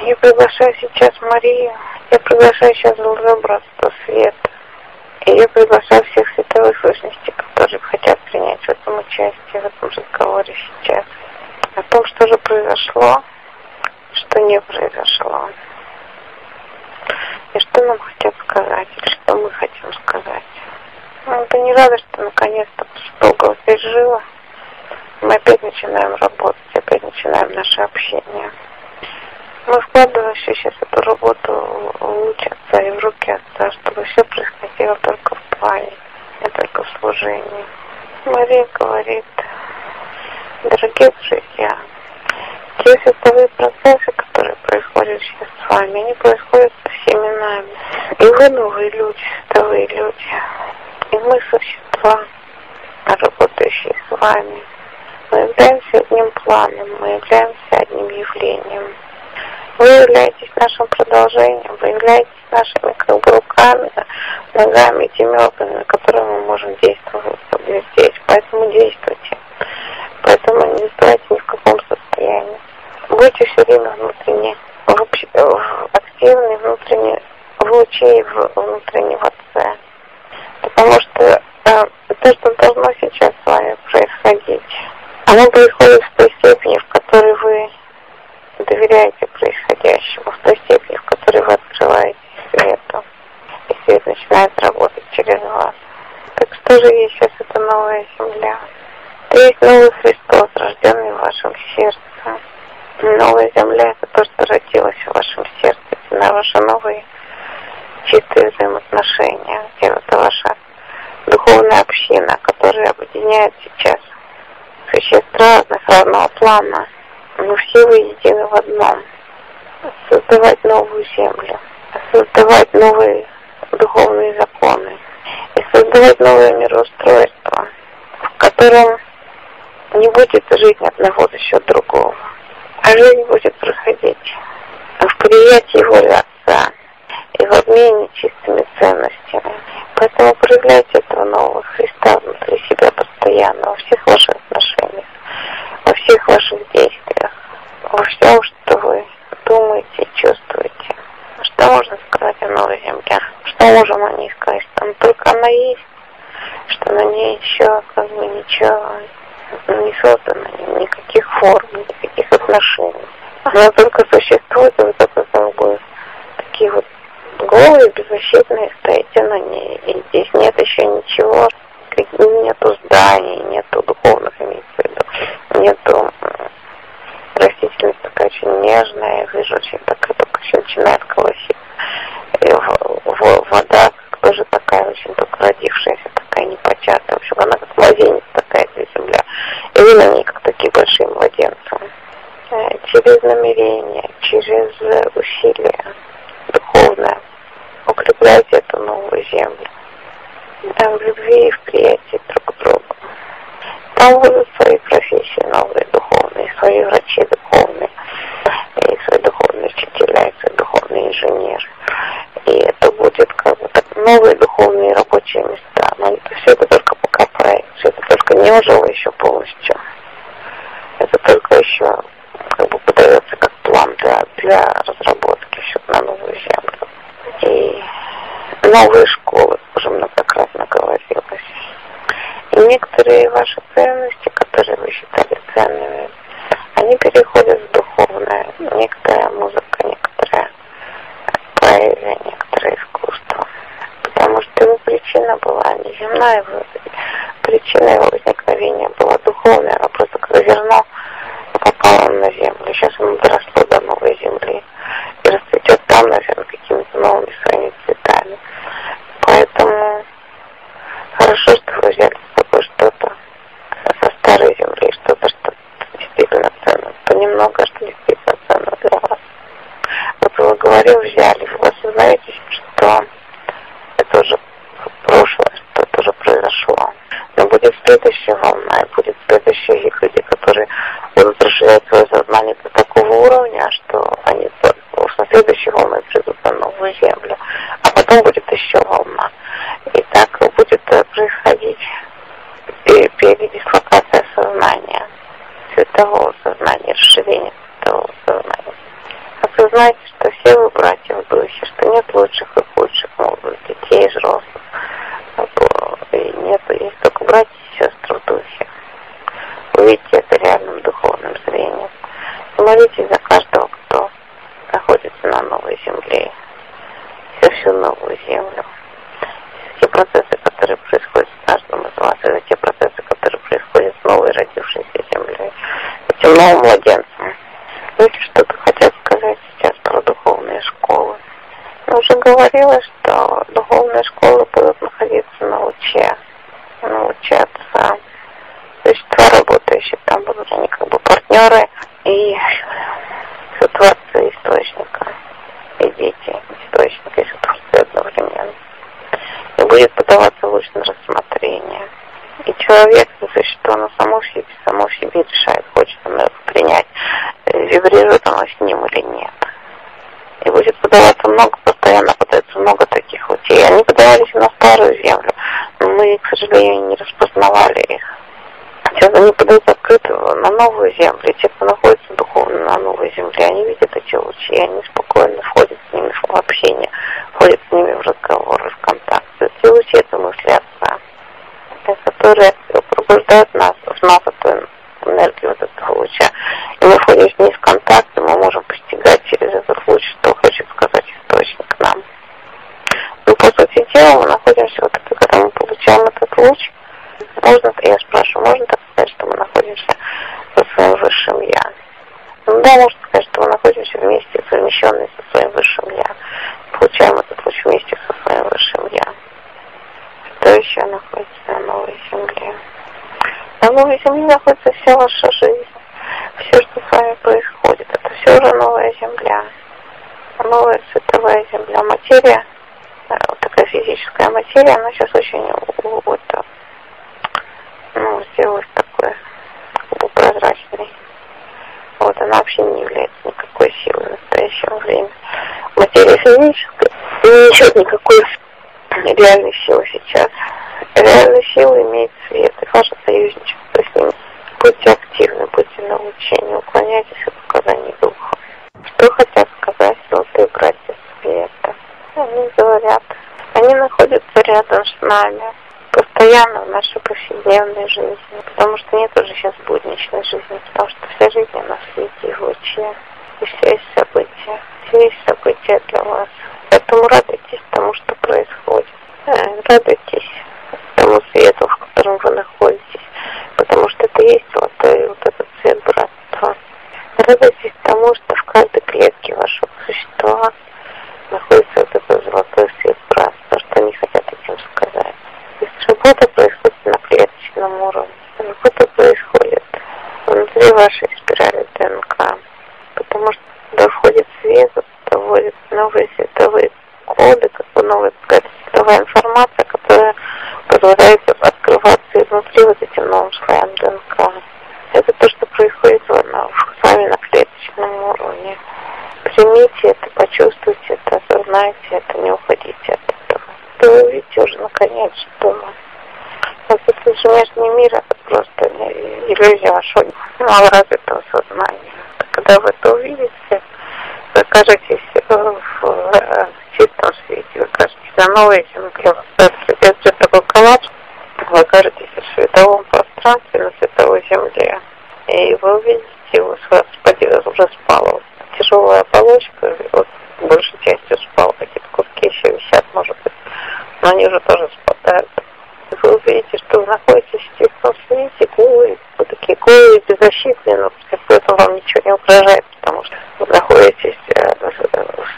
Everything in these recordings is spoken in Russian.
Я приглашаю сейчас Марию, я приглашаю сейчас Братство Света. И я приглашаю всех световых сущностей, которые хотят принять в этом участие, в этом разговоре сейчас. О том, что же произошло, что не произошло. И что нам хотят сказать, или что мы хотим сказать. Я не рада, что наконец-то после долгого пережива мы опять начинаем работать, опять начинаем наше общение. Мы вкладываемся сейчас в эту работу в луч Отца и в руки Отца, чтобы все происходило только в плане, а только в служении. Мария говорит: дорогие друзья, те световые процессы, которые происходят сейчас с вами, они происходят со всеми нами. И вы новые люди, световые люди. И мы существа, работающие с вами. Мы являемся одним планом, мы являемся одним явлением. Вы являетесь нашим продолжением, вы являетесь нашими как бы руками, ногами, теми органами, которыми мы можем действовать здесь. Поэтому действуйте. Поэтому не оставайтесь ни в каком состоянии. Будьте все время внутренне активны, внутренне в луче и внутренне в Отце. Потому что то, что должно сейчас с вами происходить, оно происходит в той степени, в которой вы доверяете происходящему, в той степени, в которой вы открываете свету. И свет начинает работать через вас. Так что же есть сейчас эта новая земля? Это есть новый Христос, рожденный в вашем сердце. Новая земля — это то, что родилось в вашем сердце. Это ваши новые чистые взаимоотношения. Это ваша духовная община, которая объединяет сейчас существ разного плана. Но все вы едины в одном. Создавать новую землю, создавать новые духовные законы и создавать новое мироустройство, в котором не будет жить ни одного за счет другого, а жизнь будет проходить в приятии воли Отца и в обмене чистыми ценностями. Поэтому проявляйте этого нового Христа внутри себя постоянно, во всех ваших отношениях, во всех ваших действиях, во всем, что вы думаете и чувствуете. Что можно сказать о новой земле? Что можем о ней сказать? Что только она есть, что на ней еще как бы ничего не создано, никаких форм, никаких отношений. Она только существует, и вот это как бы такие вот голые, беззащитные, стоите на ней. И здесь нет еще ничего, нету зданий, нету духовных, имеется в виду, нету растительность такая очень нежная, вижу, очень такая, только еще начинает колосить. И вода тоже такая, очень только родившаяся, такая непочатая. В общем, она как младенец такая, эта земля. И вы на ней как такие большие младенцы. Через намерение, через усилия духовное укрепляйте эту новую землю. В любви и в приятии друг к другу. Там будут свои профессии новые, духовные, свои врачи духовные, и свои духовные учителя, и свои духовные инженеры. И это будет как бы так, новые духовные рабочие места. Но все это только пока проект, все это только не ужило еще полностью. Это только еще как бы подается как план для разработки еще на новую землю. И новые школы, уже многократно говорилось. И некоторые ваши ценности, которые вы считали ценными, они переходят в духовное. Некоторая музыка, некоторая поэзия, некоторое искусство. Потому что его причина была не земная, причина его возникновения была духовная. Она просто как зерно попало на землю. Сейчас оно доросло до новой земли и расцветет там, наверное, какими-то новыми своими цветами. Поэтому хорошо, что вы взяли с собой что-то со старой земли, что-то, что действительно ценно, понемногу, что действительно ценно для вас. Вот вы говорил, взяли, вы осознаете, что это уже прошлое, что это уже произошло. Но будет следующая волна, и будет следующие люди, которые будут расширять свое сознание до такого уровня, что они на следующей волне придут на новую землю. А потом будет еще волна. И так будет происходить передислокация сознания, светового сознания, расширение светового сознания. Как вы вы знаете, что все вы братья в духе, что нет лучших и худших, могут быть детей и взрослых. И нет, есть только братья и сестры в духе. Увидите это реальным духовным зрением. И молитесь за каждого, кто находится на новой земле, за всю новую землю. Те процессы, которые происходят с каждым из вас, это те процессы, которые происходят с новой родившейся землей, этим новым младенцем. Люди что-то хотят сказать сейчас про духовные школы. Я уже говорила, что духовные школы будут находиться на Луче, научаться существа, работающие там будут они как бы партнеры и сотворцы источника, и дети источника, и сотворцы одновременно. И будет подаваться луч на рассмотрение. И человек, существо, оно само в себе решает, хочет он это принять, вибрирует оно с ним или нет. И будет подаваться много, постоянно подается много таких лучей. Они подавались на старую землю, но мы, к сожалению, не распознавали их. Сейчас они подают открыто на новую землю. И те, кто находится духовно на новой земле, они видят эти лучи, и они спокойно входят с ними в общение, входят с ними в разговоры, в контакт. Эти лучи — это мысли Отца, которые пробуждают нас, в нас эту энергию вот этого луча. И мы входим с ней в контакт, и мы можем постигать через этот луч, что хочет сказать источник нам. Но по сути дела мы находимся вот это, когда мы получаем этот луч, можно, я спрашиваю, можно так сказать, что мы находимся со своим высшим Я? Ну да, можно сказать, что мы находимся вместе, совмещенные со своим высшим Я. Получаем этот луч вместе со своим высшим Я. Что еще находится на новой земле? На новой земле находится вся ваша жизнь. Все, что с вами происходит, это все уже новая земля. Новая световая земля. Материя, вот такая физическая материя, она сейчас очень сделалась такой прозрачной. Вот, она вообще не является никакой силой в настоящее время. Материя физическая не несет никакой реальной силы сейчас. Реальной силой имеет свет, и ваше союзничество с ним. Будьте активны, будьте на луче, не уклоняйтесь от указаний духа. Что хотят сказать золотые братья света? Они говорят, они находятся рядом с нами, постоянно в нашей повседневной жизни, потому что нет уже сейчас будничной жизни, потому что вся жизнь у нас в свете и в луче, и все есть события для вас. Поэтому радуйтесь тому, что происходит. Радуйтесь тому свету, в котором вы находитесь, потому что это и есть вот этот свет братства. Радуйтесь тому, что в каждой клетке вашего существа находится вот этот золотой свет братства, что они хотят этим сказать. То есть работа происходит на клеточном уровне, работа происходит внутри вашей спирали ДНК, потому что туда входит свет, туда вводят новые световые коды, новая какая-то световая информация, которая позволяет открываться изнутри вот этим новым слоям ДНК. Это то, что происходит с вами на клеточном уровне. Примите это, почувствуйте это, осознайте это, не уходите от этого. То вы увидите уже наконец, что вот этот же внешний мир — это просто иллюзия вашего малоразвитого сознания. Когда вы это увидите, вы окажетесь в чистом свете, вы окажетесь на новой земле. Если такой коллапс, вы окажетесь в световом пространстве, на световой земле. И вы увидите, у вас уже спала тяжелая оболочка, вот большей частью спала, какие-то куски еще висят, может быть, но они уже тоже спадают. Вы увидите, что вы находитесь в чистом свете, голые, вот такие голые, беззащитные, но при этом вам ничего не угрожает, потому что вы находитесь в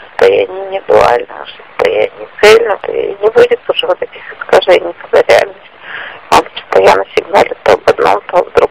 состоянии не дуальном, в состоянии цельном, и не будет уже вот этих искажений, когда реальность вам постоянно сигналит то об одном, то об другом.